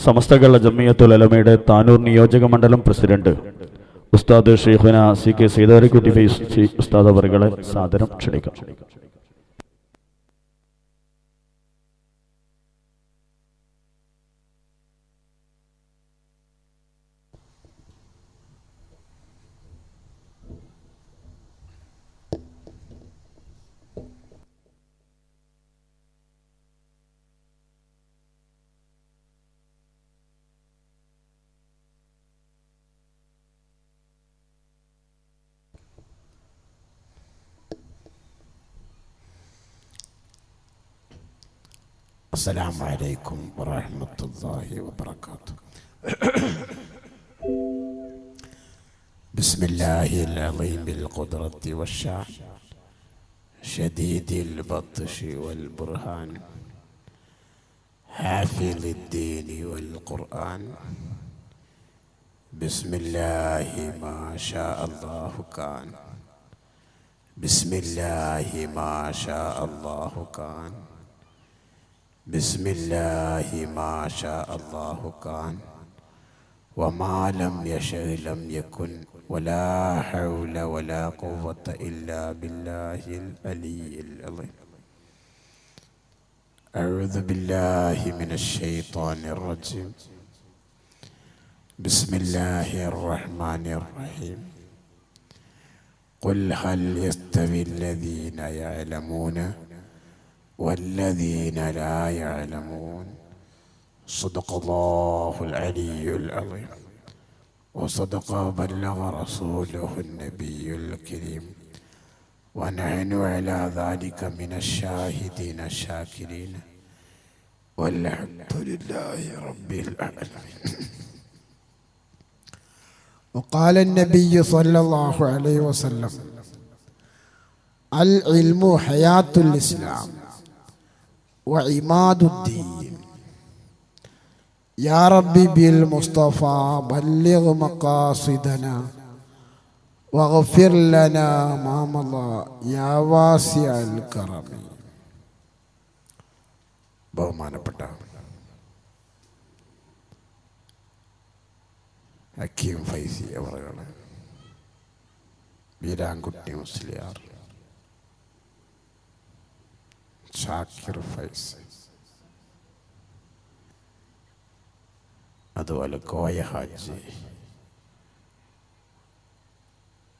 സമസ്ത കേരള ജമിയത്തുൽ ഉലമയുടെ താനൂർ നിയോജക മണ്ഡലം പ്രസിഡന്റ് ഉസ്താദ് ഷെയ്ഖുന CK സീതാരിക്കുട്ടി ഫൈസി ഉസ്താദ് അവറുകളെ സാദരം ക്ഷണിക്കാം. السلام عليكم ورحمة الله وبركاته. بسم الله العظيم القدرة والشان شديد البطش والبرهان حافظ الدين والقرآن بسم الله ما شاء الله كان بسم الله ما شاء الله كان بسم الله ما شاء الله كان وما لم يشأ لم يكن ولا حول ولا قوة إلا بالله العلي العظيم. أعوذ بالله من الشيطان الرجيم. بسم الله الرحمن الرحيم. قل هل يستوي الذين يعلمون والذين لا يعلمون. صدق الله العلي العظيم وصدق بلغ رسوله النبي الكريم ونحن على ذلك من الشاهدين الشاكرين والحمد لله رب العالمين. وقال النبي صلى الله عليه وسلم العلم حياة الإسلام وعماد الدين. يا ربي بالمصطفى بلغ مقاصدنا واغفر لنا ما مضى يا واسع الكرم. ബഹുമാനപ്പെട്ട ഹക്കീം ഫൈസി അവറുകളെ, വീരാൻകുട്ടി മുസ്ലിയാർ, ഷാക്കിർ ഫൈസി, അതുപോലെ കോയ ഹാജി,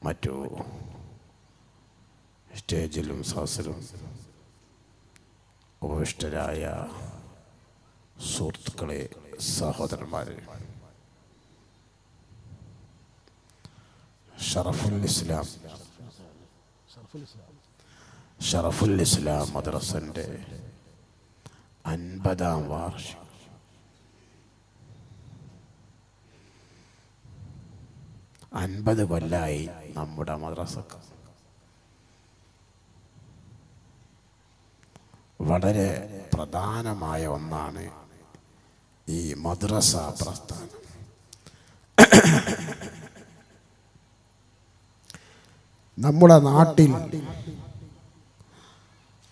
മറ്റു സ്റ്റേജിലും സദസ്സിലും ഉപവിഷ്ടരായ സുഹൃത്തുക്കളെ, സഹോദരന്മാരെ, ഷറഫുൽ ഇസ്ലാം മദ്രസന്റെ 50-ാം വാർഷികം കൊല്ലായി നമ്മുടെ മദ്രസക്ക്. വളരെ പ്രധാനമായ ഒന്നാണ് ഈ മദ്രസ പ്രസ്ഥാനം. നമ്മുടെ നാട്ടിൽ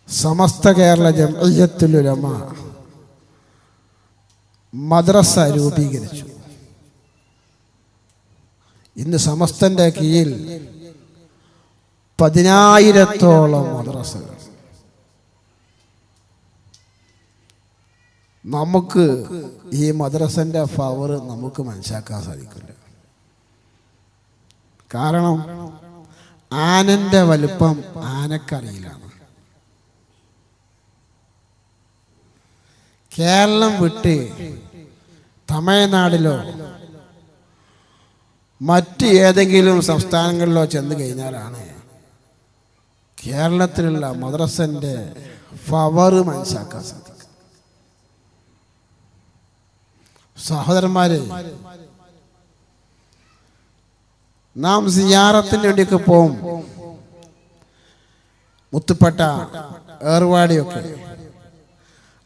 സമസ്ത കേരള ജംഇയ്യത്തുൽ ഉലമ മദ്രസ രൂപീകരിച്ചു. ഇന്ന് സമസ്തന്റെ കീഴിൽ 10,000-ഓളം മദ്രസകൾ. നമുക്ക് ഈ മദ്രസന്റെ പവർ നമുക്ക് മനസ്സിലാക്കാൻ സാധിക്കില്ല. കാരണം ആനന്റെ വലുപ്പം ആനക്കറിയിലാണ്. കേരളം വിട്ട് തമിഴ്നാടിലോ മറ്റ് ഏതെങ്കിലും സംസ്ഥാനങ്ങളിലോ ചെന്ന് കഴിഞ്ഞാലാണ് കേരളത്തിലുള്ള മദ്രസന്റെ പവർ മനസ്സിലാക്കാൻ സാധിക്കും. സഹോദരന്മാരെ, നാം സിയാറത്തിന് വേണ്ടിയൊക്കെ പോവും. മുത്തുപ്പട്ട, ഏർവാടിയൊക്കെ.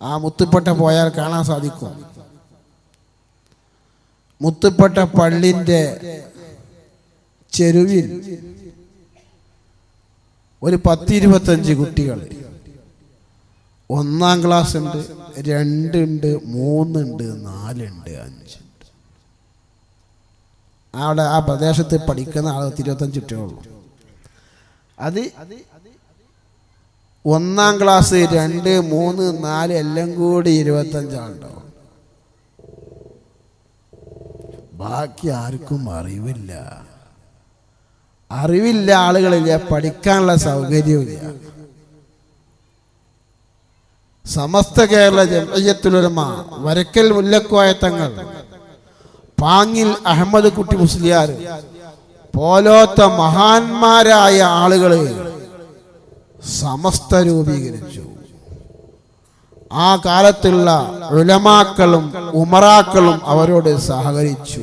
ആ മുത്തുപ്പട്ട പോയാൽ കാണാൻ സാധിക്കും, മുത്തുപ്പട്ട പള്ളിൻ്റെ ചെരുവിൽ ഒരു 10-25 കുട്ടികൾ 1-ാം ക്ലാസ് ഉണ്ട്, 2 ഉണ്ട്, 3 ഉണ്ട്, 4 ഉണ്ട്, 5 ഉണ്ട്. അവിടെ ആ പ്രദേശത്ത് പഠിക്കുന്ന ആൾ 25 കുട്ടികളുള്ളൂ. അത് 1-ാം ക്ലാസ് 2, 3, 4 എല്ലാം കൂടി 25 ആളുണ്ടാവും. ബാക്കി ആർക്കും അറിവില്ല. ആളുകളില്ല, പഠിക്കാനുള്ള സൗകര്യമില്ല. സമസ്ത കേരള ജംഇയ്യത്തുൽ ഉലമ, വരക്കൽ മുല്ലക്കോയ തങ്ങൾ, പാങ്ങിൽ അഹമ്മദ് കുട്ടി മുസ്ലിയാർ പോലത്തെ മഹാന്മാരായ ആളുകൾ സമസ്ത രൂപീകരിച്ചു. ആ കാലത്തുള്ള ഉലമാക്കളും ഉമറാക്കളും അവരോട് സഹകരിച്ചു.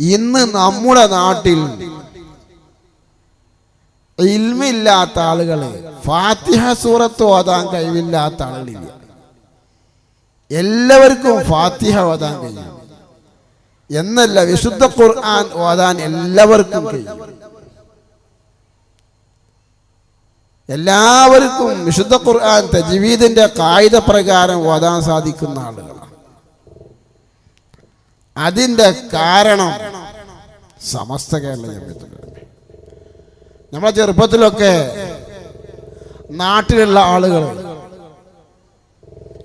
ഇന്ന് നമ്മുടെ നാട്ടിൽ ഇൽമില്ലാത്ത ആളുകള്, ഫാത്തിഹ സൂറത്ത് ഓതാൻ കഴിവില്ലാത്ത ആളുകളില്ല. എല്ലാവർക്കും ഫാത്തിഹ ഓതാൻ കഴിയും എന്നല്ല, വിശുദ്ധ ഖുർആൻ ഓതാൻ എല്ലാവർക്കും കഴിയും. എല്ലാവർക്കും വിശുദ്ധ ഖുർആൻ തജ്വീദിന്റെ ഖായിദ പ്രകാരം ഓതാൻ സാധിക്കുന്ന ആളുകളാണ്. അതിന്റെ കാരണം സമസ്ത കേരള ജംഇയ്യത്തുൽ ഉലമ. നമ്മളെ ചെറുപ്പത്തിലൊക്കെ നാട്ടിലുള്ള ആളുകൾ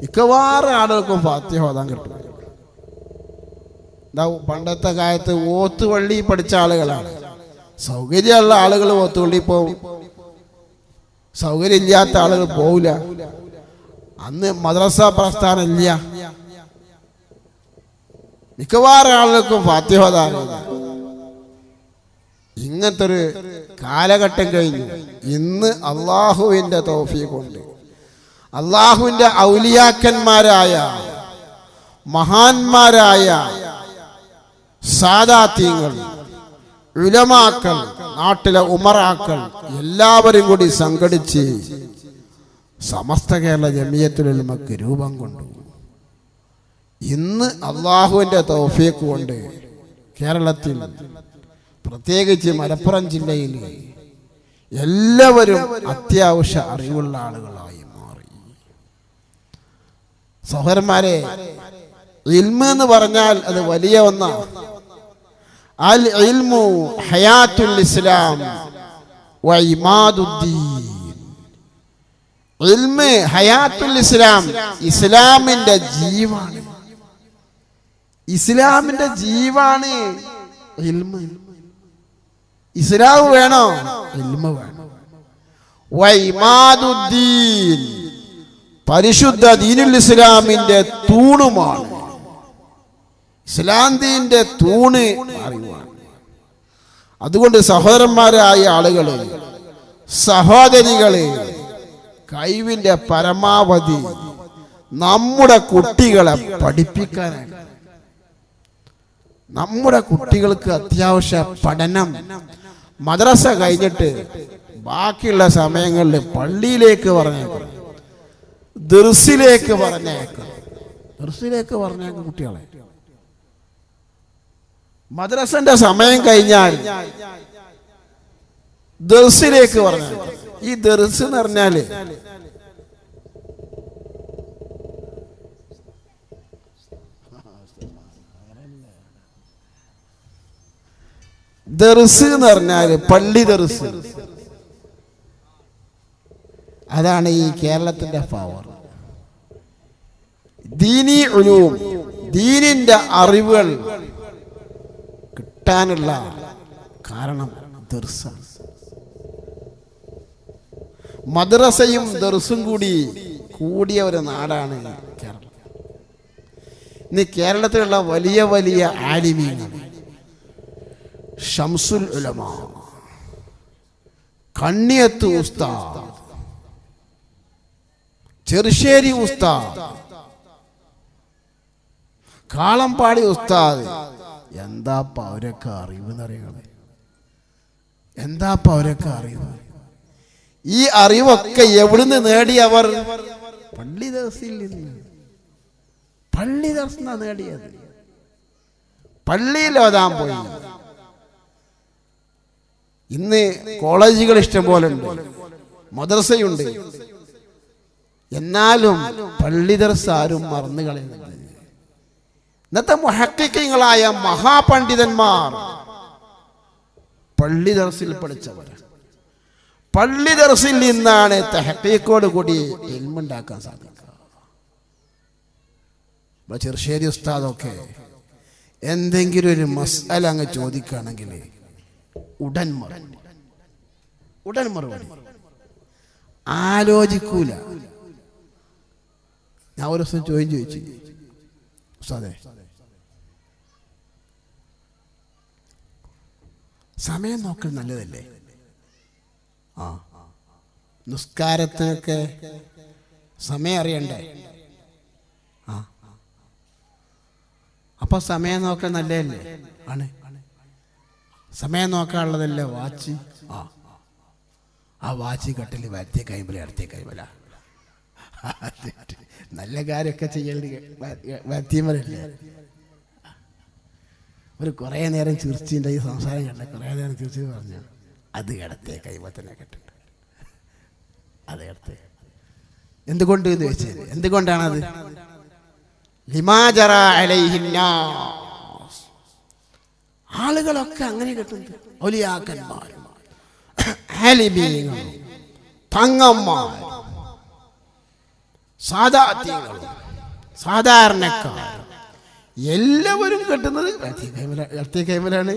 മിക്കവാറും ആളുകൾക്കും ഫാത്തിഹ ഓതാൻ കിട്ടും. പണ്ടത്തെ കാലത്ത് ഓത്തുപള്ളി പഠിച്ച ആളുകളാണ്. സൗകര്യമുള്ള ആളുകൾ ഓത്തുപള്ളി പോവും, സൗകര്യം ഇല്ലാത്ത ആളുകൾ പോവില്ല. അന്ന് മദ്രസ പ്രസ്ഥാനം ഇല്ല. മിക്കവാറും ആളുകൾക്കും ഫാത്തിഹ ഓതാൻ ഇങ്ങനത്തെ ഒരു കാലഘട്ടം കഴിഞ്ഞു. ഇന്ന് അള്ളാഹുവിന്റെ തൗഫീഖ് കൊണ്ട് അള്ളാഹുവിന്റെ ഔലിയാക്കന്മാരായ മഹാന്മാരായ സാദാത്യങ്ങൾ, ഉലമാക്കൾ, നാട്ടിലെ ഉമറാക്കൾ എല്ലാവരും കൂടി സംഘടിച്ച് സമസ്ത കേരള ജംഇയ്യത്തുൽ ഉലമക്ക് രൂപം കൊണ്ടു. ഇന്ന് അള്ളാഹുവിന്റെ തൗഫീഖ് കൊണ്ട് കേരളത്തിൽ, പ്രത്യേകിച്ച് മലപ്പുറം ജില്ലയിൽ എല്ലാവരും അത്യാവശ്യ അറിവുള്ള ആളുകളായി മാറി. സഹോദരന്മാരെ, ഇൽമ് എന്ന് പറഞ്ഞാൽ അത് വലിയ ഒന്നാണ്. അൽ ഇൽമു ഹയാത്തുൽ ഇസ്ലാം വ ഇമാദുദ്ദീൻ. ഇൽമ് ഹയാത്തുൽ ഇസ്ലാം, ഇസ്ലാമിന്റെ ജീവാണ്. ഇസ്ലാമിന്റെ ജീവാണ് ഇൽമ്. ഇസ്ലാം വേണോ? ഇൽമ് വേണം. വ ഇമാദുദ്ദീൻ, പരിശുദ്ധ ദീനുൽ ഇസ്ലാമിന്റെ തൂണുമാണ്. ഇസ്ലാം ദീന്റെ തൂണ് അറിവാണ്. അതുകൊണ്ട് സഹോദരന്മാരായ ആളുകള്, സഹോദരികള്, കഴിവിന്റെ പരമാവധി നമ്മുടെ കുട്ടികളെ പഠിപ്പിക്കാനാണ്. നമ്മുടെ കുട്ടികൾക്ക് അത്യാവശ്യ പഠനം മദ്രസ കഴിഞ്ഞിട്ട് ബാക്കിയുള്ള സമയങ്ങളിൽ പള്ളിയിലേക്ക് പറഞ്ഞേക്കണം, ദർസിലേക്ക് പറഞ്ഞേക്കണം. ദർസിലേക്ക് പറഞ്ഞേക്കും കുട്ടികളെ. മദ്രസന്റെ സമയം കഴിഞ്ഞാൽ ദർസിലേക്ക് പറഞ്ഞേക്കണം. ഈ ദർസ് എന്ന് പറഞ്ഞാല് ദർസ് എന്ന് പറഞ്ഞാല് പള്ളി ദർസ്. അതാണ് ഈ കേരളത്തിന്റെ പവർ. ദീനി ഉലൂം, ദീനിന്റെ അറിവുകൾ കിട്ടാനുള്ള കാരണം ദർസാണ്. മദ്രസയും ദർസും കൂടിയ ഒരു നാടാണ് കേരളം. ഇന്ന് കേരളത്തിലുള്ള വലിയ വലിയ ആലിമീങ്ങൾ, ഷംസുൽ ഉലമ, കണ്ണിയത്ത് ഉസ്താദ്, ചെറുശ്ശേരി ഉസ്താദ്, കാളമ്പാടി ഉസ്താദ്, എന്താപ്പ അവരൊക്കെ അറിവ് എന്നറിയണേ. എന്താപ്പ അവരൊക്കെ അറിവ്? ഈ അറിവൊക്കെ എവിടുന്ന് നേടിയവർ? പള്ളി ദർസിൽ നിന്ന്. പള്ളി ദർസിനാ നേടിയത്. പള്ളിയിൽ ഓതാൻ പോയി. ഇന്ന് കോളേജുകൾ ഇഷ്ടം പോലെ ഉണ്ട്, മദ്രസയുണ്ട്. എന്നാലും പള്ളി ദർസ് ആരും മറന്നു കളയുന്നുണ്ട്. ഇന്നത്തെ മുഹഖിഖീങ്ങളായ മഹാപണ്ഡിതന്മാർ പള്ളി ദർസിൽ പഠിച്ചവർ. പള്ളി ദർസിൽ നിന്നാണ് തഹഖീഖോട് കൂടി ഇൽമു ഉണ്ടാക്കാൻ സാധിക്കുക. ചെറുശ്ശേരി ഉസ്താദൊക്കെ എന്തെങ്കിലും ഒരു മസ്അല അങ്ങ് ചോദിക്കുകയാണെങ്കിൽ ഉടൻ മറുപടി, ആലോചിക്കൂല. ഞാൻ ഒരു ദിവസം ചോദിച്ചു, ഉസ്താദേ സമയം നോക്കൽ നല്ലതല്ലേ? നിസ്കാരത്തിനൊക്കെ സമയം അറിയണ്ടേ? അപ്പൊ സമയം നോക്കാൻ നല്ലതല്ലേ? ആണ്. സമയം നോക്കാനുള്ളതല്ലേ വാച്ച്. ആ വാച്ച് കട്ടിൽ വരത്തെ കൈമല അടുത്തേ കൈമല നല്ല കാര്യമൊക്കെ ചെയ്യേണ്ടി വരത്തിയമല്ലേ? ഒരു കുറേ നേരം ചിരിച്ചിൻ്റെ ഈ സംസാരം കണ്ട കുറേ നേരം ചിരിച്ച് പറഞ്ഞു അത് കിടത്തേ കൈമ തന്നെ കെട്ടുണ്ട്, അത് കിടത്തേ. എന്തുകൊണ്ട് എന്ന് ചോദിച്ചത്? എന്തുകൊണ്ടാണത്? ലിമാജറ അലൈഹിന്നാസ്, ആളുകളൊക്കെ അങ്ങനെ കിട്ടുന്നത്. ഔലിയാക്കന്മാർ, ആലിമീങ്ങൾ, തങ്ങന്മാർ, സാധാരണക്കാർ എല്ലാവരും കെട്ടുന്നത് കൈമലാണ്.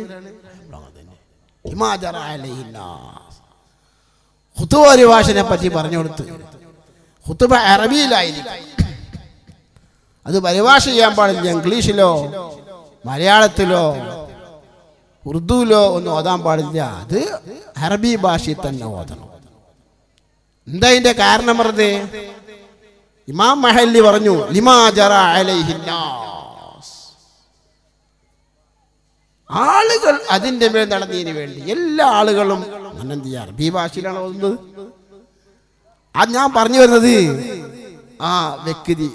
ഖുതുബ പരിഭാഷനെ പറ്റി പറഞ്ഞു കൊടുത്ത് ഖുതുബ അറബിയിലായിരിക്കും. അത് പരിഭാഷ ചെയ്യാൻ പാടില്ല. ഇംഗ്ലീഷിലോ മലയാളത്തിലോ ഉറുദുവിലോ ഒന്നും ഓതാൻ പാടില്ല. അത് അറബി ഭാഷയിൽ തന്നെ ഓതണം. എന്താ ഇതിന്റെ കാരണം പറഞ്ഞത്? ഇമാം മഹല്ലി പറഞ്ഞു ലിമാ ജറ അലൈഹിന്നാസ്, ആളുകൾ അതിന്റെ മേൽ നടന്നതിന് വേണ്ടി എല്ലാ ആളുകളും എന്ത് ചെയ്യാം, അറബി ഭാഷയിലാണ് ഓതുന്നത്. അത് ഞാൻ പറഞ്ഞു വരുന്നത് ആ വ്യക്തി,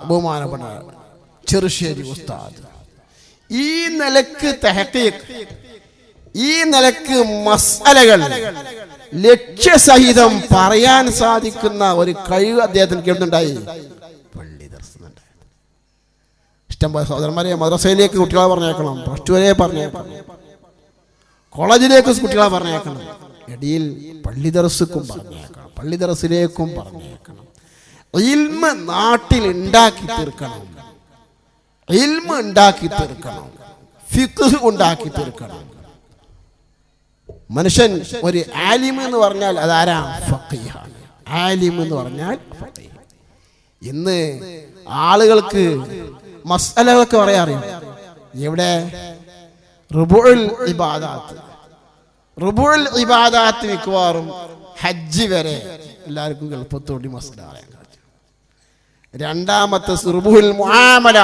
ബഹുമാനപ്പെട്ട ചെറുശ്ശേരി ഉസ്താദ് ഈ നിലക്ക് തഹഖീഖ്, ഈ നിലക്ക് മസ്അലകൾ ലക്ഷ്യസഹിതം പറയാൻ സാധിക്കുന്ന ഒരു കഴിവ് അദ്ദേഹത്തിന് കേൾക്കുന്നുണ്ടായി. പള്ളി ദർശനമുണ്ടായി. ഇഷ്ടംപോലെ സഹോദരന്മാരെ മദ്രസയിലേക്ക് കുട്ടികളെ പറഞ്ഞേക്കണം, പ്ലസ് ടു വരെ പറഞ്ഞേക്കണം, കോളേജിലേക്ക് കുട്ടികളെ പറഞ്ഞേക്കണം, ഇടയിൽ പള്ളി ദർസുക്കും പറഞ്ഞേക്കണം, പള്ളി ദർസിലേക്കും പറഞ്ഞേക്കണം. ഇൽമ നാട്ടിൽ ഉണ്ടാക്കി തീർക്കണം, ഇൽമ ഉണ്ടാക്കി തീർക്കണം, ഫിഖ്ഹ് ഉണ്ടാക്കി തീർക്കണം. മനുഷ്യൻ ഒരു ആലിം എന്ന് പറഞ്ഞാൽ അതാരാ? ഫഖീഹാണ്. ആലിം എന്ന് പറഞ്ഞാൽ ഫഖീഹ്. ഇന്ന് ആളുകൾക്ക് മസ്അലകളൊക്കെ പറയാറിയും. എവിടെ? റുബുഉൽ ഇബാദാത്ത്. റുബുഉൽ ഇബാദാത്ത് മിക്കവാറും ഹജ്ജ് വരെ എല്ലാവർക്കും എളുപ്പത്തോടി മസ്അല അറിയാൻ കഴിയും. രണ്ടാമത്തെ റുബുഉൽ മുആമല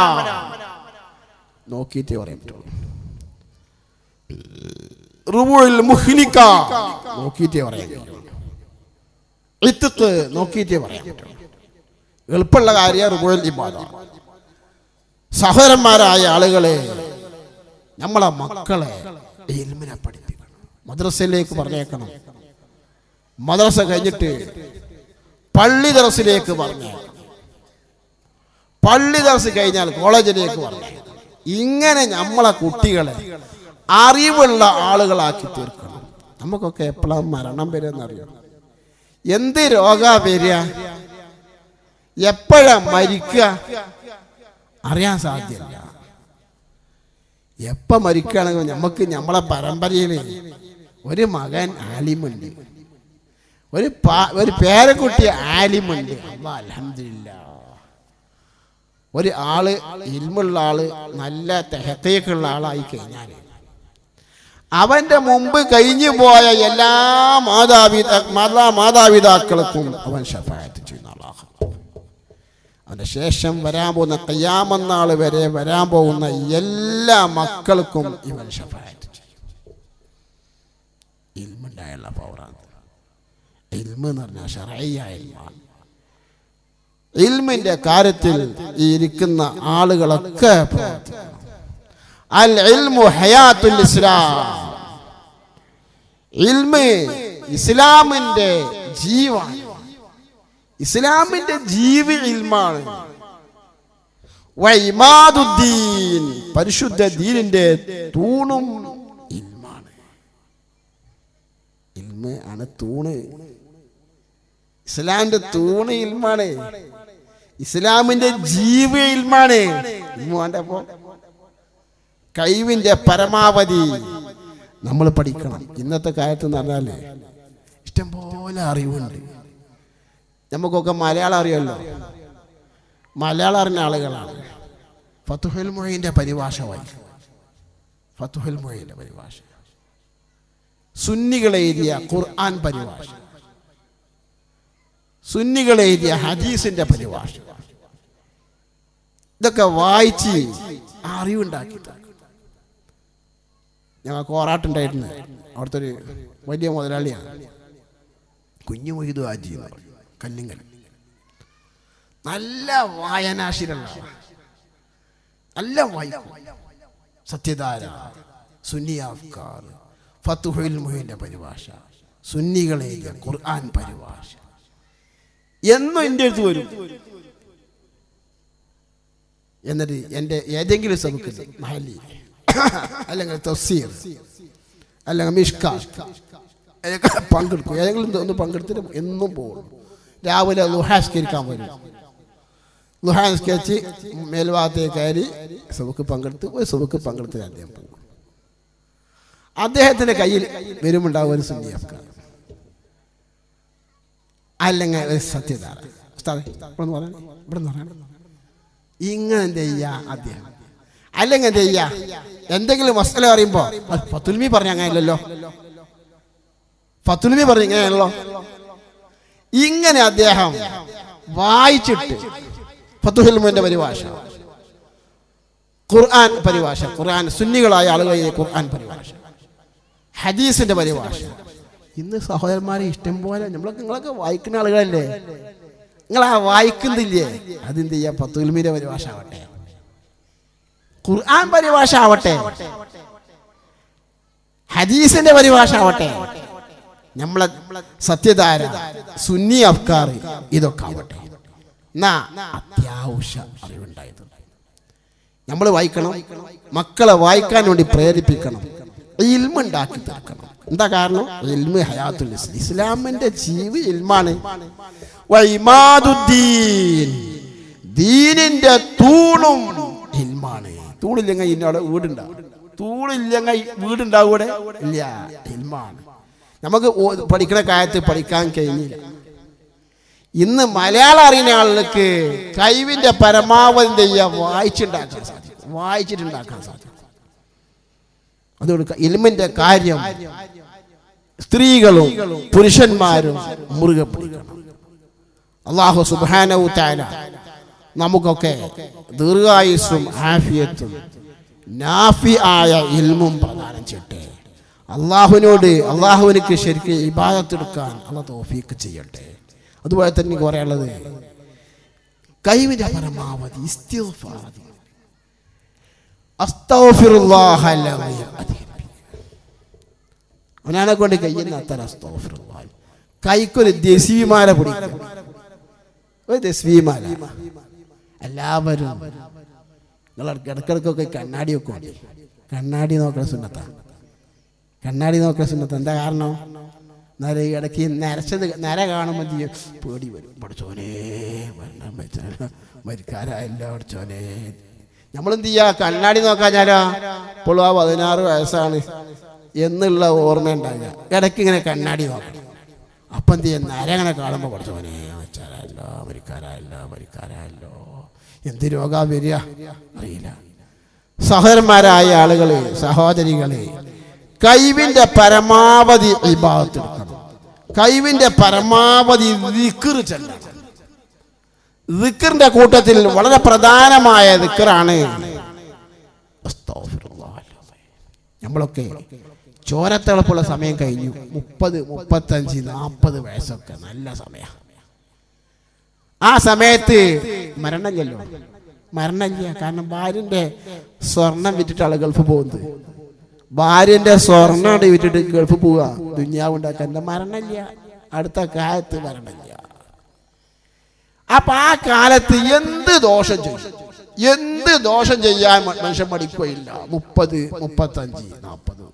നോക്കിയിട്ടേ പറയാൻ പറ്റുള്ളൂ. റുബുഉൽ മുഹ്ലിക നോക്കിയിട്ടേ പറയാൻ പറ്റുള്ളൂ. ഇത്ഖ് നോക്കിയിട്ടേ പറയാൻ പറ്റുള്ളൂ. എളുപ്പമുള്ള കാര്യം റുബുഉൽ ഇബാദത്ത്. സഹോദരന്മാരായ ആളുകളെ, നമ്മളെ മക്കളെ ഇൽമിനെ പഠിപ്പിക്കണം, മദ്രസയിലേക്ക് പറഞ്ഞേക്കണം. മദ്രസ കഴിഞ്ഞിട്ട് പള്ളി ദർസിലേക്ക് പറഞ്ഞേക്കണം, പള്ളി ദർസ് കഴിഞ്ഞാൽ കോളേജിലേക്ക് പറഞ്ഞേക്കണം. ഇങ്ങനെ നമ്മളെ കുട്ടികളെ അറിവുള്ള ആളുകളാക്കി തീർക്കണം. നമുക്കൊക്കെ എപ്പോഴാണ് മരണം വരുമെന്നറിയാം. എന്ത് രോഗാ വരിക, എപ്പോഴാ മരിക്കുക അറിയാൻ സാധ്യമല്ല. എപ്പ മരിക്കുകയാണെങ്കിൽ നമുക്ക് നമ്മളെ പരമ്പരയിൽ ഒരു മകൻ ആലിമുണ്ട്, ഒരു പേരക്കുട്ടി ആലിമുണ്ട്. അൽഹംദുലില്ലാ. ഒരു ആള് ഇൽമുള്ള ആള് നല്ല തഹഖീഖുള്ള ആളായി കഴിഞ്ഞാൽ അവന്റെ മുമ്പ് കഴിഞ്ഞു പോയ എല്ലാ മാതാപിതാക്കൾക്കും അവൻ ശഫാഅത്ത് ചെയ്യുന്ന ആളാണ്. അവന്റെ ശേഷം വരാൻ പോകുന്ന ഖിയാമത്ത് നാൾ വരെ വരാൻ പോകുന്ന എല്ലാ മക്കൾക്കും ഇവൻ ശഫാഅത്ത് ചെയ്യും. ഇൽമുണ്ടായുള്ള പവറാണ്. ഇൽമ് എന്ന് പറഞ്ഞാൽ ശർഈയായ ഇൽമാണ്. ഇൽമിന്റെ കാര്യത്തിൽ ഈ ഇരിക്കുന്ന ആളുകളൊക്കെ അൽ ഇൽമു ഹയാത്തുൽ ഇസ്ലാം, ഇൽമ് ഇസ്ലാമിന്റെ ജീവൻ. ഇസ്ലാമിന്റെ ജീവി ഇൽമാണ്. വഇമാദുദ്ദീൻ, പരിശുദ്ധ ദീനിന്റെ തൂണും ഇൽമാണ്. ഇൽമ് ആണ് തൂണ്. ഇസ്ലാമിന്റെ തൂണ് ഇൽമാണ്. ഇസ്ലാമിന്റെ ജീവി ഇൽമാണ്. ഇൽമാണ്ടപ്പോ കഴിവിന്റെ പരമാവധി നമ്മൾ പഠിക്കണം. ഇന്നത്തെ കാലത്ത് എന്ന് പറഞ്ഞാല് ഇഷ്ടംപോലെ അറിവുണ്ട്. നമുക്കൊക്കെ മലയാളം അറിയാമല്ലോ. മലയാളം അറിഞ്ഞ ആളുകളാണ്. ഫതുഹുൽ മുഈന്റെ പരിഭാഷ വായിക്കും. ഫതുഹുൽ മുഈന്റെ പരിഭാഷ, സുന്നികൾ എഴുതിയ ഖുർആൻ പരിഭാഷ, സുന്നികൾ എഴുതിയ ഹദീസിന്റെ പരിഭാഷ, ഇതൊക്കെ വായിച്ച് അറിവുണ്ടാക്കി. ഞങ്ങൾക്ക് ഓറാട്ടുണ്ടായിരുന്നു. അവിടുത്തെ ഒരു വലിയ മുതലാളിയാണ്, കുഞ്ഞു മൊയ്തു ആജി എന്ന് പറയും, കല്ലിങ്കൽ. നല്ല വായനാശീലമുള്ള, നല്ല വായിക്കും. സത്യധാര, സുന്നി അഫ്കാർ, ഫതുഹുൽ മുഈന്റെ പരിഭാഷ, സുന്നികളെ ഖുർആൻ പരിഭാഷ എന്നും എൻ്റെ അടുത്ത് വരും. എന്നിട്ട് എൻ്റെ ഏതെങ്കിലും സബക്ക് മഹല്ലി അല്ലെങ്കിൽ തഫ്സീർ അല്ലെങ്കിൽ മിഷ്കാത്ത് പങ്കെടുക്കും. ഏതെങ്കിലും ഒന്ന് പങ്കെടുത്തിട്ട് എന്നും പോകും. രാവിലെ ലുഹാസ്കരിക്കാൻ വരും. ലുഹാസ്കരിച്ച് മേൽഭാഗത്തേക്ക് കയറി സബക്ക് പങ്കെടുത്ത് ഒരു സബക്ക് പങ്കെടുത്ത് അദ്ദേഹം പോകും. അദ്ദേഹത്തിൻ്റെ കയ്യിൽ വരുമുണ്ടാവും ഒരു സുന്നി അഫ്കാർ അല്ലെങ്കിൽ ഒരു സത്യധാര. ഇങ്ങനെ എന്ത് ചെയ്യാ അദ്ദേഹം, അല്ലെങ്കിൽ എന്ത് ചെയ്യാ, എന്തെങ്കിലും മസല പറയുമ്പോ ഫതുൽമി പറഞ്ഞ അങ്ങനെയല്ലോ, ഫതുൽമി പറഞ്ഞ ഇങ്ങനെയാണല്ലോ, ഇങ്ങനെ അദ്ദേഹം വായിച്ചിട്ട് ഫതുഹുൽ മുഈന്റെ പരിഭാഷ, ഖുർആൻ പരിഭാഷ, ഖുർആൻ സുന്നികളായ ആളുകളെ ഖുർആൻ പരിഭാഷ, ഹദീസിന്റെ പരിഭാഷ. ഇന്ന് സഹോദരന്മാരെ ഇഷ്ടം പോലെ നിങ്ങളൊക്കെ വായിക്കുന്ന ആളുകളല്ലേ, നിങ്ങൾ ആ വായിക്കുന്നില്ലേ, അതെന്ത് ചെയ്യാ, ഫതുഹുൽ മുഈന്റെ പരിഭാഷ ആവട്ടെ, ഖുർആൻ പരിഭാഷ ആവട്ടെ, ഹദീസിന്റെ പരിഭാഷ ആവട്ടെ, നമ്മളെ സത്യധാര, സുന്നി അഫ്കാർ, ഇതൊക്കെ ആവട്ടെ. എന്നാ അത്യാവശ്യ അറിവുണ്ടായത് നമ്മൾ വായിക്കണം. മക്കളെ വായിക്കാൻ വേണ്ടി പ്രേരിപ്പിക്കണം. ഇൽമ് ഉണ്ടാക്കി തീർക്കണം. എന്താ കാരണം? ഇൽമ് ഹയാത്തുൽ ഇസ്ലാം, ഇസ്ലാമിന്റെ ജീവി ഇൽമാണ്. വഇമാദുദ്ദീൻ, ദീനിന്റെ തൂണും ഇൽമാണ്. തൂണില്ലെങ്കിൽ ഇന്നവിടെ വീടുണ്ടാവും. തൂണില്ലെങ്കിൽ വീടുണ്ടാവൂടെ ഇല്ല, ഇൽമാണ്. നമുക്ക് പഠിക്കുന്ന കാലത്ത് പഠിക്കാൻ കഴിഞ്ഞില്ല. ഇന്ന് മലയാളം അറിയുന്ന ആളുകൾക്ക് കഴിവിന്റെ പരമാവധി വായിച്ചുണ്ടാക്കാൻ സാധിക്കും, വായിച്ചിട്ടുണ്ടാക്കാൻ സാധിക്കും. അതുകൊണ്ട് ഇൽമിന്റെ കാര്യം സ്ത്രീകളും പുരുഷന്മാരും മുറുകെ പിടിക്കണം. അല്ലാഹു സുബ്ഹാനഹു തആല നമുക്കൊക്കെ ദീർഘായുസ്സും ആഫിയത്തും നാഫിആയ ഇൽമും പ്രദാനം ചെയ്യട്ടെ. അള്ളാഹുവിനക്ക് ശരിക്കും ഇബാദത്ത് എടുക്കാൻ അള്ളാഹു തൗഫീഖ് ചെയ്യട്ടെ. അതുപോലെ തന്നെ എനിക്ക് പറയാനുള്ളത്, കഴിവിന്റെ പരമാവധി ഇസ്തിഗ്ഫാർ, അസ്തഗ്ഫിറുല്ലാഹ അവനെ കൊണ്ട് കഴിയുന്ന അത്ര അസ്തഗ്ഫിറുല്ലാഹ്. കൈക്കൊരു ദസ്വീമാല പിടിക്കും, ഒരു ദസ്വീമാല. എല്ലാവരും നിങ്ങൾ ഇടക്കിടക്കൊക്കെ കണ്ണാടി വെക്കും. കണ്ണാടി നോക്കണ സുന്നത്താണ്, കണ്ണാടി നോക്കണ സുന്നത്ത്. എന്താ കാരണം? എന്നാലും ഇടയ്ക്ക് നര കാണുമ്പോൾ പേടി വരും. പഠിച്ചോനെ മരിക്കാരായല്ലോ, പഠിച്ചോനെ. നമ്മളെന്ത് ചെയ്യാ, കണ്ണാടി നോക്കാഞ്ഞാലോ ഇപ്പോഴും ആ 16 വയസ്സാണ് എന്നുള്ള ഓർമ്മ ഉണ്ടാകുക. ഇടയ്ക്ക് ഇങ്ങനെ കണ്ണാടി നോക്കണം. അപ്പം എന്ത് ചെയ്യാം, നര അങ്ങനെ കാണുമ്പോൾ പഠിച്ചോനെ വെച്ചാലല്ലോ, മരിക്കാരായല്ലോ, എന്ത് രോഗാ വരിക അറിയില്ല. സഹോദരന്മാരായ ആളുകളെ, സഹോദരികളെ, കഴിവിന്റെ പരമാവധി ഇബാദത്ത് എടുക്കണം. കഴിവിന്റെ പരമാവധി ദിക്ർ ചെല്ലണം. ദിക്റിന്റെ കൂട്ടത്തിൽ വളരെ പ്രധാനമായ ദിക്റാണ് അസ്തഗ്ഫിറുല്ലാഹ്. നമ്മളൊക്കെ ചോരത്തിളപ്പുള്ള സമയം കഴിഞ്ഞു. 30, 35, 40 വയസ്സൊക്കെ നല്ല സമയം. ആ സമയത്ത് മരണമില്ല. കാരണം ഭാര്യന്റെ സ്വർണം വിറ്റിട്ടാണ് ഗൾഫ് പോകുന്നത്. ഭാര്യന്റെ സ്വർണ്ണം വിറ്റിട്ട് ഗൾഫ് പോവുക, ദുനിയാവ് ഉണ്ടാക്കാൻ. മരണമില്ല, അടുത്ത കാലത്ത് മരണമില്ല. അപ്പൊ ആ കാലത്ത് എന്ത് ദോഷം ചെയ്യാൻ മനുഷ്യൻ മടിക്കുകയില്ല. 30, 35, 40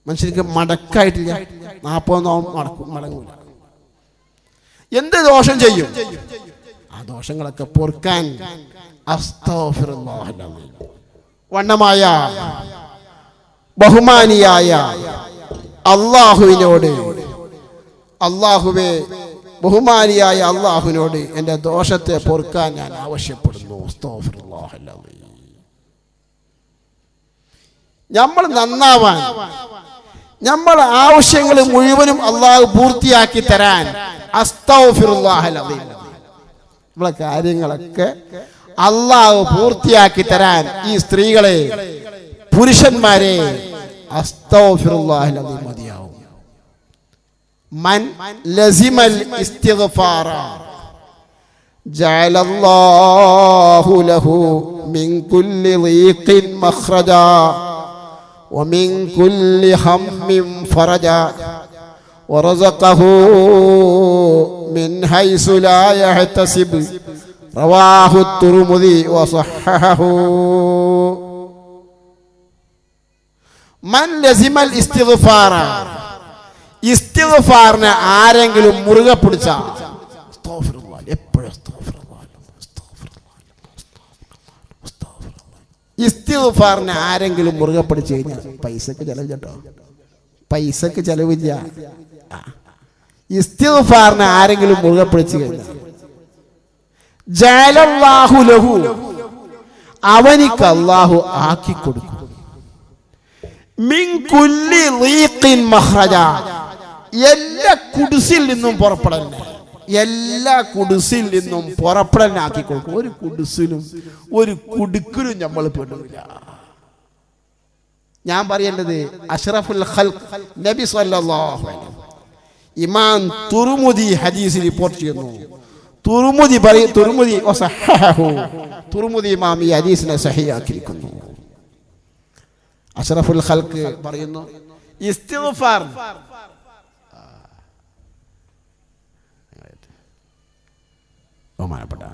മനുഷ്യർക്ക് മടക്കായിട്ടില്ല. 40 മടങ്ങൂല. എന്ത് ദോഷം ചെയ്യും? ആ ദോഷങ്ങളൊക്കെ പൊറുക്കാൻ അസ്തഗ്ഫിറുല്ലാഹ് വണ്ണമായ ബഹുമാനിയായ അള്ളാഹുവിനോട്, ബഹുമാനിയായ അള്ളാഹുവിനോട് എൻ്റെ ദോഷത്തെ പൊറുക്കാൻ ഞാൻ ആവശ്യപ്പെടുന്നു. അസ്തഗ്ഫിറുല്ലാഹ്. നമ്മൾ നന്നാവാൻ, നമ്മളെ ആവശ്യങ്ങൾ മുഴുവനും അള്ളാഹു പൂർത്തിയാക്കി തരാൻ അസ്തഗ്ഫിറുല്ലാഹ്. നമ്മളെ കാര്യങ്ങളൊക്കെ അള്ളാഹു പൂർത്തിയാക്കി തരാൻ ഈ സ്ത്രീകളെ, പുരുഷന്മാരെ അസ്തഗ്ഫിറുല്ലാഹ് മതിയാവും. മൻ ലസിമൽ ഇസ്തിഗ്ഫാറ ജഅലല്ലാഹു ലഹു മിൻ കുല്ലി ളീഖിൻ മഖ്റജാ വമിൻ കുല്ലി ഹമ്മിൻ ഫറജാ വറസഖഹു മിൻ ഹൈസു ലാ യഹ്തസിബ് റവാഹു തുർമുദി വസഹഹഹു. മൻ ലസിമൽ ഇസ്തിഗ്ഫാറ, ഇസ്തിഗ്ഫാറിനെ ആരെങ്കിലും മുറുകെ പിടിച്ച, ഇസ്തിഗ്ഫാറിനെ ആരെങ്കിലും മുറുകെ പിടിച്ചു കഴിഞ്ഞാൽ പൈസക്ക് ചെലവ് കേട്ടോ, പൈസക്ക് ചെലവില്ല. ഇസ്തിഗ്ഫാറിനെ ആരെങ്കിലും മുറുകെ പിടിച്ചു കഴിഞ്ഞാൽ ജഅലല്ലാഹു ലഹു, അവനിക്ക് അല്ലാഹു ആക്കി കൊടുക്കും. മിൻ കുല്ലി ളീഖിൻ മഖ്റജ, എല്ലാ കുടുസിൽ നിന്നും പുറപ്പെടലിനെ, എല്ലാ കുടുസിൽ നിന്നും പുറപ്പെടലിനാക്കി കൊടുക്കും. ഒരു കുടുസിലും ഒരു കുടുക്കിലും നമ്മൾ പെടില്ല. ഞാൻ പറയേണ്ടത് അഷ്റഫുൽ ഖൽഖ് നബി സല്ലല്ലാഹു അലൈഹി വസല്ലം, ഇമാം തുർമുദി ഹദീസ് റിപ്പോർട്ട് ചെയ്യുന്നു. തുർമുദി ഇമാം ഈ ഹദീസിനെ സഹിയാക്കിയിരിക്കുന്നു. അഷ്റഫുൽ ഖൽഖ് പറയുന്നു, ഇസ്തിഗ്ഫാർ ബഹുമാനപ്പെട്ട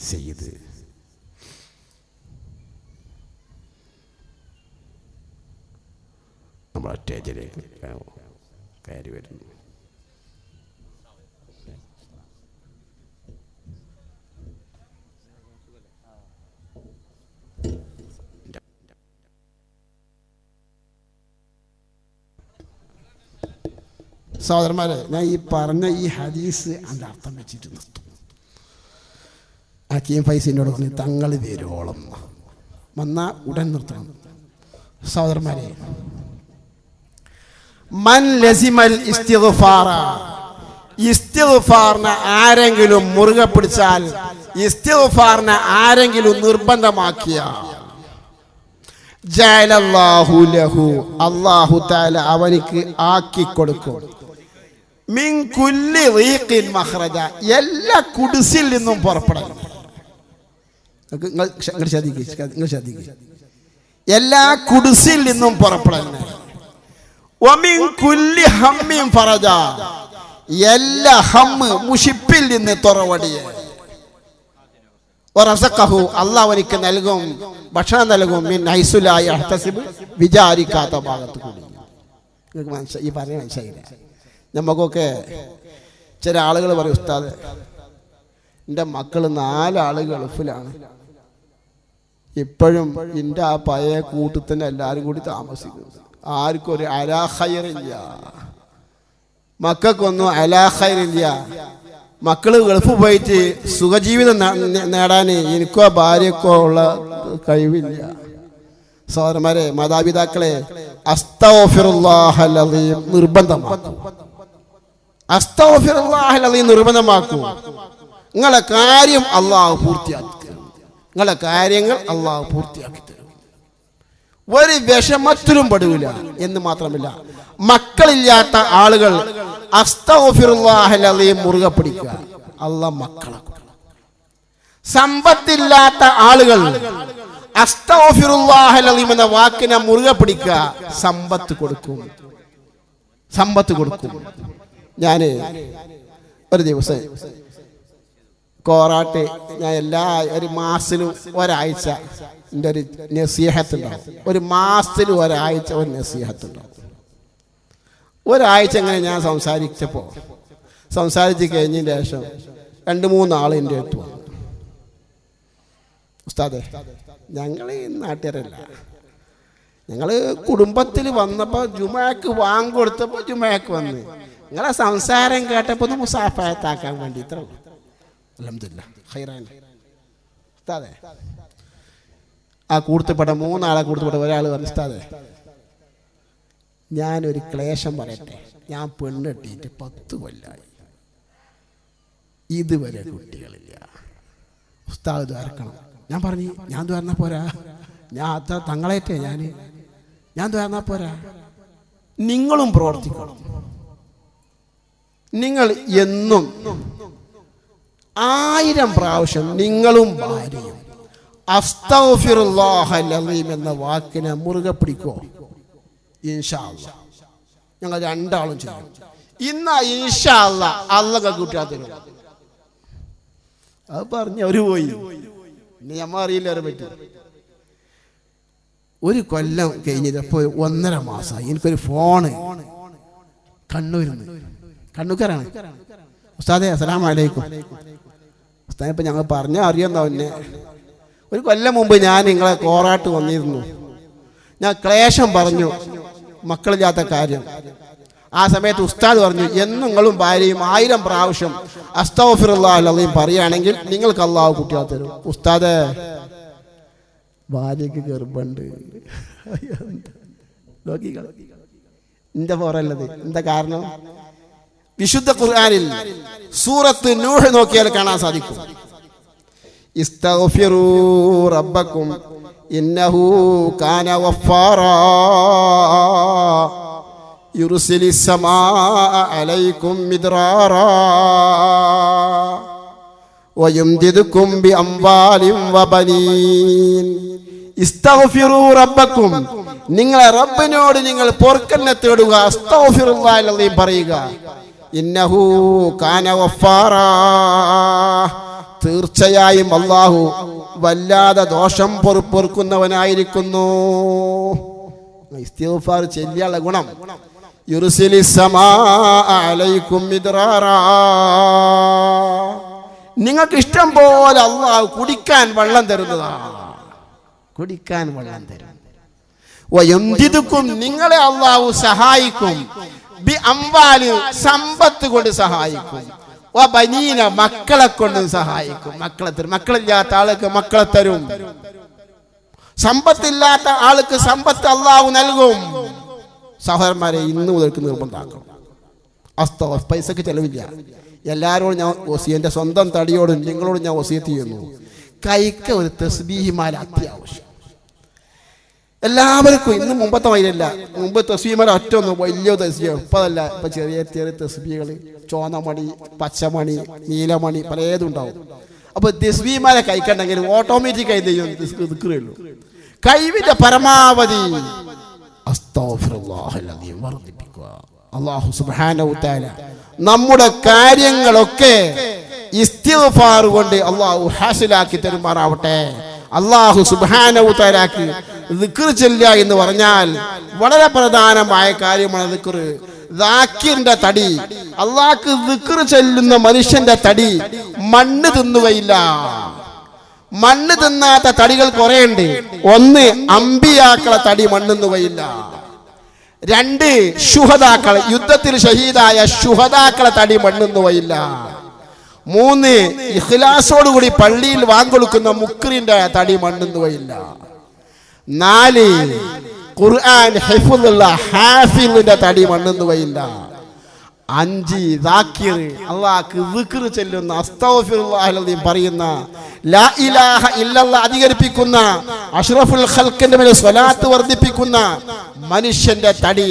സയ്യിദ് നമ്മുടെ സ്റ്റേജിലേക്ക് കയറി വരുന്നു. സഹോദരന്മാരെ, ഞാൻ ഈ പറഞ്ഞ ഈ ഹദീസ് അതിൻ്റെ അർത്ഥം വെച്ചിട്ട് നിർത്തും. ഹക്കീം ഫൈസിനോട് പറഞ്ഞു തങ്ങൾ വരുവോളം വന്നാൽ ഉടൻ നിർത്തണം. സഹോദരന്മാരെ, മൻ ലസിമൽ ഇസ്തിഗ്ഫാറ, ഇസ്തിഗ്ഫാറിനെ ആരെങ്കിലും മുറുകെ പിടിച്ചാൽ, ഇസ്തിഗ്ഫാറിനെ ആരെങ്കിലും നിർബന്ധമാക്കിയാൽ ജഅലല്ലാഹു ലഹു, അല്ലാഹു തആല അവനിക്ക് ആക്കി കൊടുക്കും. മിൻ കുല്ലി ളീഖിൻ മഖ്റജ, എല്ലാ കുടുസിൽ നിന്നും പുറപ്പെടൽ. എല്ലാ കുടുസിൽ നിന്നും പുറപ്പെടൽ. വമിൻ കുല്ലി ഹമ്മിൻ ഫറജ, എല്ലാ ഹമ്മ് മുഷിപ്പിൽ നിന്ന് തുറവടിയ. വറസഖഹു, അല്ലാഹു അവനിക്ക് നൽകും, ഭക്ഷണം നൽകും. മിൻ ഹൈസു ലാ യഹ്തസിബ്, വിചാരിക്കാത്ത ഭാഗത്ത് കൂടി. നിങ്ങൾക്ക് ഈ പറഞ്ഞ മനസ്സിലായില്ല? നമുക്കൊക്കെ ചില ആളുകൾ പറയും, ഉസ്താദ് എൻ്റെ മക്കൾ 4 ആള് ഗൾഫിലാണ്, ഇപ്പോഴും എൻ്റെ ആ പഴയ കൂട്ടിൽ തന്നെ എല്ലാവരും കൂടി താമസിക്കുന്നു, ആർക്കും ഒരു അലാ ഖൈറില്ല, മക്കൾക്കൊന്നും അലാ ഖൈറില്ല. മക്കൾ ഗൾഫ് പോയിട്ട് സുഖജീവിതം നേടാൻ എനിക്കോ ഭാര്യക്കോ ഉള്ള കഴിവില്ല. സഹോദരന്മാരെ, മാതാപിതാക്കളെ അസ്തഗ്ഫിറുല്ലാഹൽ അസീം നിർബന്ധമാക്കും. അസ്തഗ്ഫിറുല്ലാഹൽ അസീം നിർബന്ധമാക്കും. നിങ്ങളെ കാര്യം അള്ളാഹു പൂർത്തിയാക്കി തരും. നിങ്ങളെ കാര്യങ്ങൾ അള്ളാഹു പൂർത്തിയാക്കി തരും. ഒരു വിഷമത്തിലും പെടൂല. എന്ന് മാത്രമല്ല, മക്കളില്ലാത്ത ആളുകൾ അസ്തഗ്ഫിറുല്ലാഹൽ അസീം മുറുകെ പിടിക്കുക, അള്ളാഹ് മക്കളെ കൊടുക്കും. സമ്പത്തില്ലാത്ത ആളുകൾ അസ്തഗ്ഫിറുല്ലാഹൽ അസീം എന്ന വാക്കിനെ മുറുകെ പിടിക്കുക, സമ്പത്ത് കൊടുക്കും, സമ്പത്ത് കൊടുക്കും. ഒരു ദിവസം കോറാട്ട് ഞാൻ ഒരു മാസത്തിലും ഒരാഴ്ച എൻ്റെ ഒരു നസീഹത്തുണ്ടാവും. ഒരു മാസത്തിലും ഒരാഴ്ച ഒരു നസീഹത്തുണ്ടാവും. ഒരാഴ്ച ഇങ്ങനെ ഞാൻ സംസാരിച്ച് കഴിഞ്ഞതിന് ശേഷം 2-3 ആൾ എൻ്റെ അടുത്ത് വന്നു. ഉസ്താദേ, ഞങ്ങൾ ഈ നാട്ടുകാരല്ല, ഞങ്ങൾ കുടുംബത്തിൽ വന്നപ്പോൾ ജുമാക്ക് വാങ്ങിക്കൊടുത്തപ്പോൾ ജുമാക്ക് വന്ന് നിങ്ങളെ സംസാരം കേട്ടപ്പോൾ ഒന്ന് മുസാഫയത്താക്കാൻ വേണ്ടി ഇത്ര അൽഹംദുലില്ലാ ഖൈറാൻ. ഉസ്താദേ, ആ കൂട്ടത്തിൽപ്പെട്ട 3 ആളെ കൂട്ടത്തിൽപ്പെട്ട ഒരാൾ പറഞ്ഞു, ഉസ്താദേ ഞാനൊരു ക്ലേശം പറയട്ടെ, ഞാൻ പെണ്ണെട്ടിയിട്ട് 10 കൊല്ലമായി, ഇതുവരെ കുട്ടികളില്ല, ഉസ്താദ് ദ്വാരക്കണം. ഞാൻ പറഞ്ഞു, ഞാൻ ദ്വാരന്നാ പോരാ, ഞാൻ അത്ര തങ്ങളേറ്റേ ഞാൻ ദ്വാരന്നാ പോരാ, നിങ്ങളും പ്രവർത്തിക്കണം. നിങ്ങൾ എന്നും 1000 പ്രാവശ്യം നിങ്ങളും ഭാര്യയും അസ്തഗ്ഫിറുല്ലാഹൽ അലീം എന്ന വാക്കിനെ മുറുകെ പിടിക്കോ, ഇൻഷാ അല്ലാഹ് ഞങ്ങൾ 2 ആളും ചെയ്യും. ഇന്നാ ഇൻഷാ അല്ലാഹ് അല്ലാഹ് കുട്ടിയാ തരും. അത് പറഞ്ഞ് അവര് പോയി. ഇനി നമ്മ അറിയില്ല അവരെ പറ്റി. 1 കൊല്ലം കഴിഞ്ഞപ്പോൾ 1.5 മാസമായി എനിക്കൊരു ഫോണ് കണ്ണൂക്കാരാണ്. ഉസ്താദേ അസ്സലാമു അലൈക്കും. ഉസ്താദ് ഇപ്പം ഞങ്ങൾ പറഞ്ഞാൽ അറിയാമെന്നോ എന്നെ. 1 കൊല്ലം മുമ്പ് ഞാൻ നിങ്ങളെ കോറാട്ട് വന്നിരുന്നു. ഞാൻ ക്ലേശം പറഞ്ഞു, മക്കളില്ലാത്ത കാര്യം. ആ സമയത്ത് ഉസ്താദ് പറഞ്ഞു, എന്നും നിങ്ങളും ഭാര്യയും 1000 പ്രാവശ്യം അസ്തഗ്ഫിറുല്ലാഹൽ അലീം പറയുകയാണെങ്കിൽ നിങ്ങൾക്ക് അള്ളാഹു കുട്ടികളെ തരും. ഉസ്താദേ, ഭാര്യക്ക് ഗർഭമുണ്ട്. എന്താ പോറല്ലത്? എന്താ കാരണം? വിശുദ്ധ ഖുർആനിൽ സൂറത്ത് നൂഹ് നോക്കിയാൽ കാണാൻ സാധിക്കും. ഇസ്തഗ്ഫിറൂ റബ്ബക്കും ഇന്നഹു കാന ഗഫാറാ യുർസിലിസ് സമാഅ അലൈക്കും മിദ്റാറാ വയുംദിദുക്കും ബിഅംവാലിൻ വബനീൻ. ഇസ്തഗ്ഫിറൂ റബ്ബക്കും, നിങ്ങളെ റബ്ബിനോട് നിങ്ങൾ പൊറുക്കലിനെ തേടുക, അസ്തഗ്ഫിറുല്ലാഹൽ അലീം പറയുക. ഇന്നഹു കാന ഗഫാറാ, തീർച്ചയായും അല്ലാഹു വല്ലാതെ ദോഷം പൊറുക്കുന്നവനായിരിക്കുന്നു. ഇസ്തിഗ്ഫാർ ചെല്ലിയുള്ള ഗുണം യുർസിലിസ് സമാഅ അലൈക്കും മിദ്റാറാ, നിങ്ങൾക്ക് ഇഷ്ടം പോലെ അല്ലാഹു കുടിക്കാൻ വെള്ളം തരുന്നതാണ്. കുടിക്കാൻ വെള്ളം തരും. വയംദിദുക്കും, നിങ്ങളെ അല്ലാഹു സഹായിക്കും. ബി അംവാലി, സമ്പത്ത് കൊണ്ട് സഹായിക്കും. വബനീന, മക്കളെ കൊണ്ട് സഹായിക്കും. മക്കളെ തരും. മക്കളില്ലാത്ത ആൾക്ക് മക്കളെ തരും. സമ്പത്തില്ലാത്ത ആൾക്ക് സമ്പത്ത് അല്ലാഹു നൽകും. സഹോദരന്മാരെ, ഇന്ന് മുതൽക്ക് നിർബന്ധമാക്കണം. പൈസക്ക് ചെലവില്ല. എല്ലാവരോടും ഞാൻ എൻ്റെ സ്വന്തം തടിയോടും നിങ്ങളോടും ഞാൻ വസിയത്ത് ചെയ്യുന്നു, കൈക്ക് ഒരു തസ്ബീഹ് മാല അത്യാവശ്യം. എല്ലാവർക്കും ഇന്ന് മുമ്പത്തെ മൈലല്ല. മുമ്പ് തസ്ബീഹ് മാല ഒറ്റൊന്നും വലിയ തസ്ബീഹ്, ഇപ്പതല്ല. ഇപ്പൊ ചെറിയ ചെറിയ തസ്ബീഹുകൾ, ചോന്നമണി, പച്ചമണി, നീലമണി, പലതും ഉണ്ടാവും. അപ്പൊ തസ്ബീഹ് മാല കൈക്കുണ്ടെങ്കിൽ ഓട്ടോമാറ്റിക് ആയി ദിക്റുള്ളൂ. കഴിവിന്റെ പരമാവധി അസ്തഗ്ഫിറുല്ലാഹൽ അലീം വർദ്ധിപ്പിക്കുക. അല്ലാഹു സുബ്ഹാനഹു തആല നമ്മുടെ കാര്യങ്ങളൊക്കെ ഇസ്തിഗ്ഫാർ കൊണ്ട് അല്ലാഹു ഹാസിലാക്കി തരുമാറാവട്ടെ. അല്ലാഹു സുബ്ഹാനഹു തആലക്ക് ദിക്ർ ചൊല്ലുക എന്ന് പറഞ്ഞാൽ വളരെ പ്രധാനമായ കാര്യമാണ് ദിക്ർ. ദാക്കിറിന്റെ തടി, അല്ലാഹുക്ക് ദിക്ർ ചൊല്ലുന്ന മനുഷ്യന്റെ തടി മണ്ണ് തിന്നുകയില്ല. മണ്ണ് തിന്നാത്ത തടികൾ കുറെ ഉണ്ട്. 1, അമ്പിയാക്കളെ തടി മണ്ണുന്നുകയില്ല. 2, ശുഹദാക്കൾ, യുദ്ധത്തിൽ ഷഹീദായ ശുഹദാക്കളെ തടി മണ്ണുന്നുകയില്ല. 3, ഇഖ്ലാസോടുകൂടി പള്ളിയിൽ വാങ്ങൊടുക്കുന്ന മുക്രിന്റെ തടി മണ്ണുന്നുകയില്ല. 4, ഖുർആൻ ഹിഫ്ളുള്ള ഹാഫിളിന്റെ തടി മണ്ണുന്നുകയില്ല. 5, ദാക്കിർ, അല്ലാഹുക്ക് ദിക്ർ ചൊല്ലുന്ന, അസ്തഗ്ഫിറുല്ലാഹൽ അലീം പറയുന്ന, ലാ ഇലാഹ ഇല്ലല്ലാഹ് അധികരിപ്പിക്കുന്ന, അഷ്റഫുൽ ഖൽഖിന്റെ മേൽ സ്വലാത്ത് വർദ്ധിപ്പിക്കുന്ന മനുഷ്യന്റെ തടി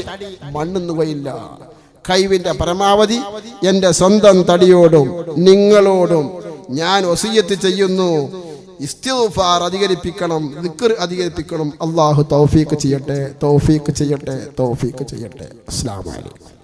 മണ്ണുന്നുകയില്ല. കഴിവിന്റെ പരമാവധി എൻ്റെ സ്വന്തം തടിയോടും നിങ്ങളോടും ഞാൻ വസിയത്ത് ചെയ്യുന്നു, ഇസ്തിഗ്ഫാർ അധികരിപ്പിക്കണം, ദിക്ർ അധികരിപ്പിക്കണം. അല്ലാഹു തൗഫീഖ് ചെയ്യട്ടെ. അസ്സലാമു അലൈക്കും.